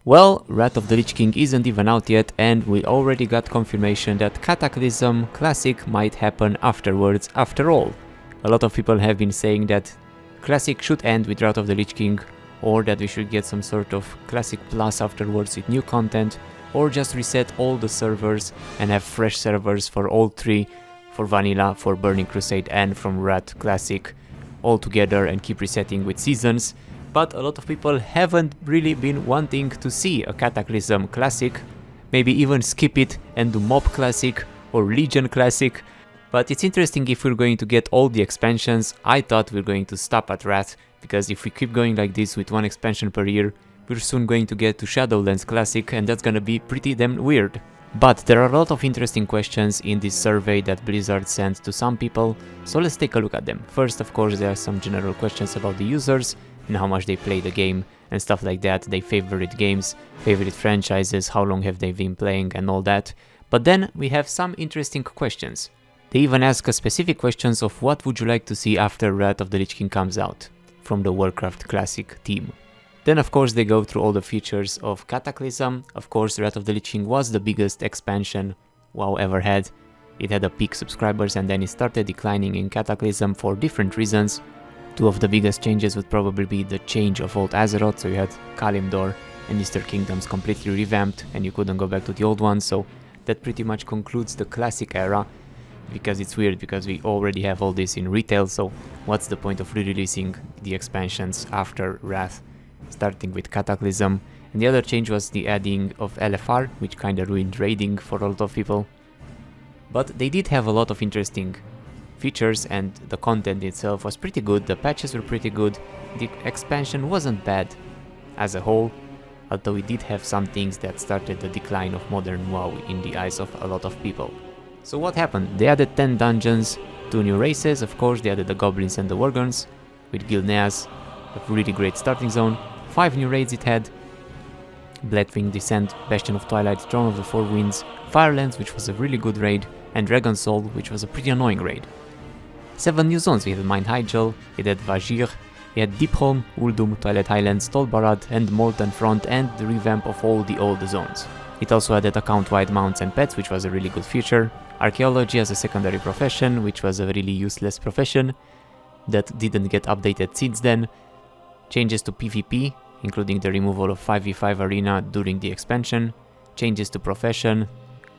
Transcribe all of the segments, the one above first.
Well, Wrath of the Lich King isn't even out yet, and we already got confirmation that Cataclysm Classic might happen afterwards after all. A lot of people have been saying that Classic should end with Wrath of the Lich King, or that we should get some sort of Classic Plus afterwards with new content, or just reset all the servers and have fresh servers for all three, for Vanilla, for Burning Crusade and from Wrath Classic all together and keep resetting with seasons. But a lot of people haven't really been wanting to see a Cataclysm Classic, maybe even skip it and do Mob Classic or Legion Classic. But it's interesting if we're going to get all the expansions. I thought we're going to stop at Wrath, because if we keep going like this with one expansion per year, we're soon going to get to Shadowlands Classic, and that's gonna be pretty damn weird. But there are a lot of interesting questions in this survey that Blizzard sent to some people, so let's take a look at them. First, of course, there are some general questions about the users and how much they play the game and stuff like that, their favorite games, favorite franchises, how long have they been playing and all that. But then we have some interesting questions. They even ask us specific questions of what would you like to see after Wrath of the Lich King comes out from the Warcraft Classic team. Then of course they go through all the features of Cataclysm. Of course, Wrath of the Lich King was the biggest expansion WoW ever had. It had a peak subscribers and then it started declining in Cataclysm for different reasons. Two of the biggest changes would probably be the change of Old Azeroth, so you had Kalimdor and Easter Kingdoms completely revamped and you couldn't go back to the old ones, so that pretty much concludes the classic era, because it's weird because we already have all this in retail, so what's the point of re-releasing the expansions after Wrath, starting with Cataclysm. And the other change was the adding of LFR, which kinda ruined raiding for a lot of people. But they did have a lot of interesting features and the content itself was pretty good, the patches were pretty good, the expansion wasn't bad as a whole, although it did have some things that started the decline of modern WoW in the eyes of a lot of people. So what happened? They added 10 dungeons, 2 new races, of course they added the Goblins and the Worgons, with Gilneas, a really great starting zone, 5 new raids it had, Blackwing Descent, Bastion of Twilight, Throne of the Four Winds, Firelands, which was a really good raid, and Dragon Soul, which was a pretty annoying raid. 7 new zones, we had Mine Hyjal, it had Vajir, we had Deepholm, Uldum, Twilight Highlands, Tolbarad and Molten Front, and the revamp of all the old zones. It also added account-wide mounts and pets, which was a really good feature, Archaeology as a secondary profession, which was a really useless profession that didn't get updated since then, changes to PvP, including the removal of 5v5 arena during the expansion, changes to profession,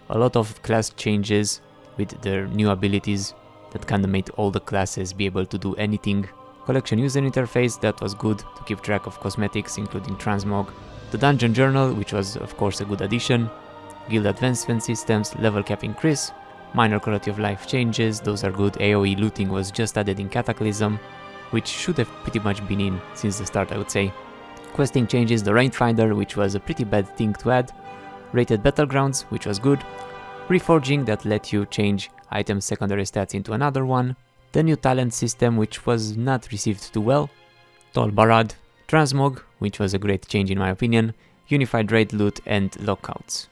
a lot of class changes with their new abilities that kinda made all the classes be able to do anything. Collection user interface, that was good to keep track of cosmetics, including transmog. The dungeon journal, which was of course a good addition. Guild advancement systems, level cap increase, minor quality of life changes, those are good. AoE looting was just added in Cataclysm, which should have pretty much been in since the start, I would say. Questing changes, the rangefinder, which was a pretty bad thing to add. Rated battlegrounds, which was good. Reforging, that let you change item secondary stats into another one. The new talent system, which was not received too well. Tol Barad, Transmog, which was a great change in my opinion. Unified raid loot and lockouts.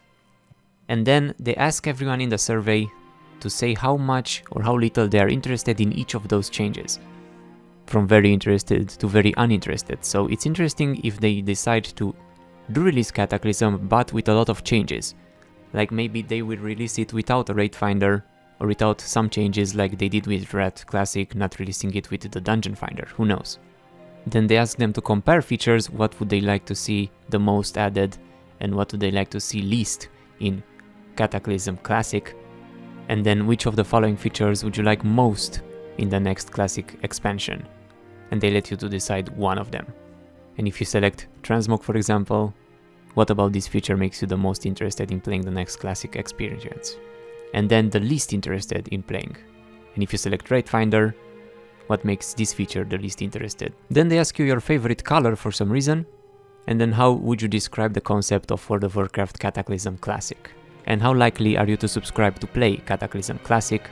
And then they ask everyone in the survey to say how much or how little they are interested in each of those changes. From very interested to very uninterested. So it's interesting if they decide to release Cataclysm but with a lot of changes. Like maybe they will release it without a raid finder or without some changes like they did with Wrath Classic, not releasing it with the dungeon finder, who knows. Then they ask them to compare features, what would they like to see the most added and what would they like to see least in Cataclysm Classic, and then which of the following features would you like most in the next Classic expansion, and they let you to decide one of them. And if you select Transmog for example, what about this feature makes you the most interested in playing the next Classic experience, and then the least interested in playing. And if you select Raid Finder, what makes this feature the least interested. Then they ask you your favorite color for some reason, and then how would you describe the concept of World of Warcraft Cataclysm Classic, and how likely are you to subscribe to play Cataclysm Classic,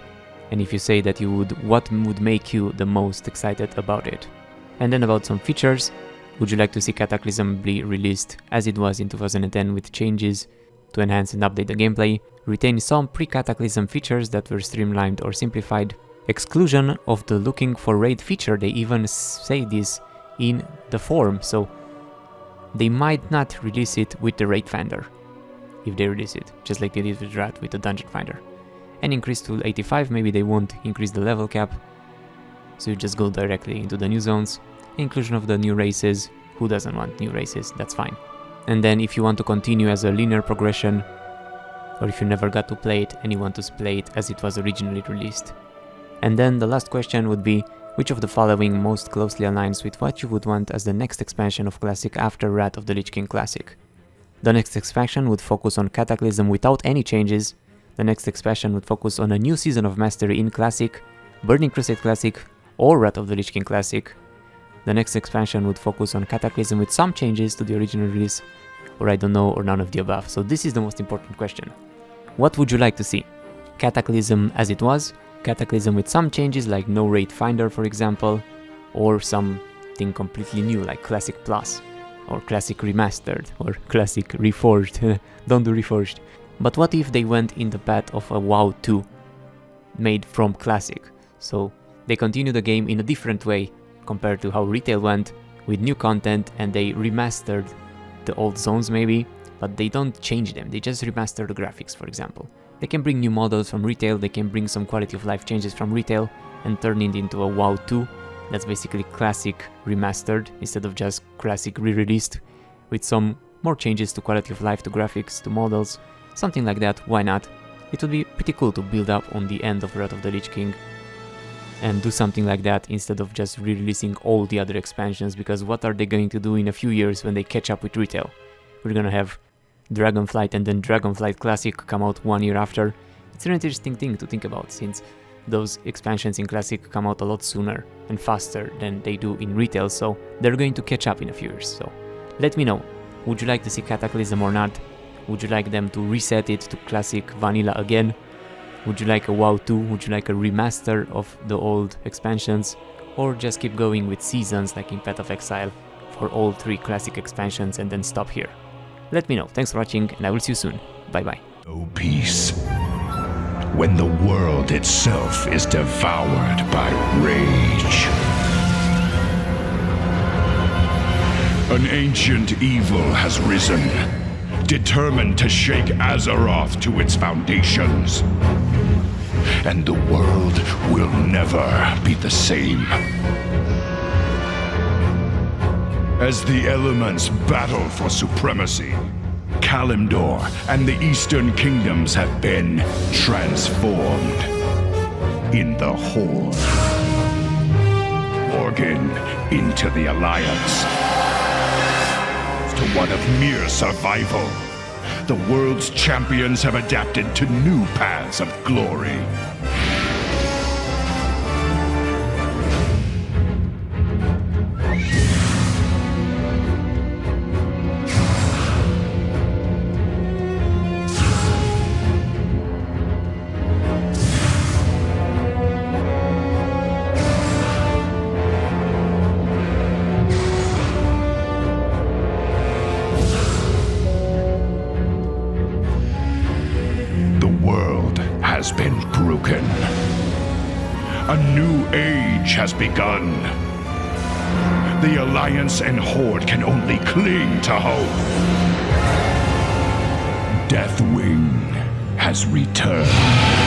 and if you say that you would, what would make you the most excited about it. And then about some features, would you like to see Cataclysm be released as it was in 2010 with changes to enhance and update the gameplay, retain some pre-Cataclysm features that were streamlined or simplified, exclusion of the looking for raid feature, they even say this in the form, so they might not release it with the Raid Finder, if they release it, just like they did with Rat with the Dungeon Finder. And increase to 85, maybe they won't increase the level cap, so you just go directly into the new zones. Inclusion of the new races, who doesn't want new races, that's fine. And then if you want to continue as a linear progression, or if you never got to play it and you want to play it as it was originally released. And then the last question would be, which of the following most closely aligns with what you would want as the next expansion of Classic after Wrath of the Lich King Classic? The next expansion would focus on Cataclysm without any changes. The next expansion would focus on a new season of Mastery in Classic, Burning Crusade Classic, or Wrath of the Lich King Classic. The next expansion would focus on Cataclysm with some changes to the original release, or I don't know, or none of the above. So this is the most important question. What would you like to see? Cataclysm as it was, Cataclysm with some changes like no Raid Finder for example, or something completely new like Classic Plus, or Classic Remastered, or Classic Reforged. Don't do Reforged. But what if they went in the path of a WoW 2, made from Classic? So they continue the game in a different way compared to how retail went, with new content, and they remastered the old zones maybe, but they don't change them, they just remaster the graphics for example. They can bring new models from retail, they can bring some quality of life changes from retail and turn it into a WoW 2 that's basically Classic remastered instead of just Classic re-released, with some more changes to quality of life, to graphics, to models, something like that. Why not? It would be pretty cool to build up on the end of Wrath of the Lich King and do something like that instead of just re-releasing all the other expansions, because what are they going to do in a few years when they catch up with retail? We're gonna have Dragonflight and then Dragonflight Classic come out 1 year after. It's an interesting thing to think about, since those expansions in Classic come out a lot sooner and faster than they do in retail, so they're going to catch up in a few years. So let me know, would you like to see Cataclysm or not? Would you like them to reset it to Classic Vanilla again? Would you like a WoW 2? Would you like a remaster of the old expansions? Or just keep going with seasons like in Path of Exile for all 3 Classic expansions and then stop here? Let me know. Thanks for watching and I will see you soon. Bye bye. No peace when the world itself is devoured by rage. An ancient evil has risen, determined to shake Azeroth to its foundations. And the world will never be the same. As the elements battle for supremacy, Kalimdor and the Eastern Kingdoms have been transformed in the Horde. Organ into the Alliance. To one of mere survival, the world's champions have adapted to new paths of glory. Has been broken. A new age has begun. The Alliance and Horde can only cling to hope. Deathwing has returned.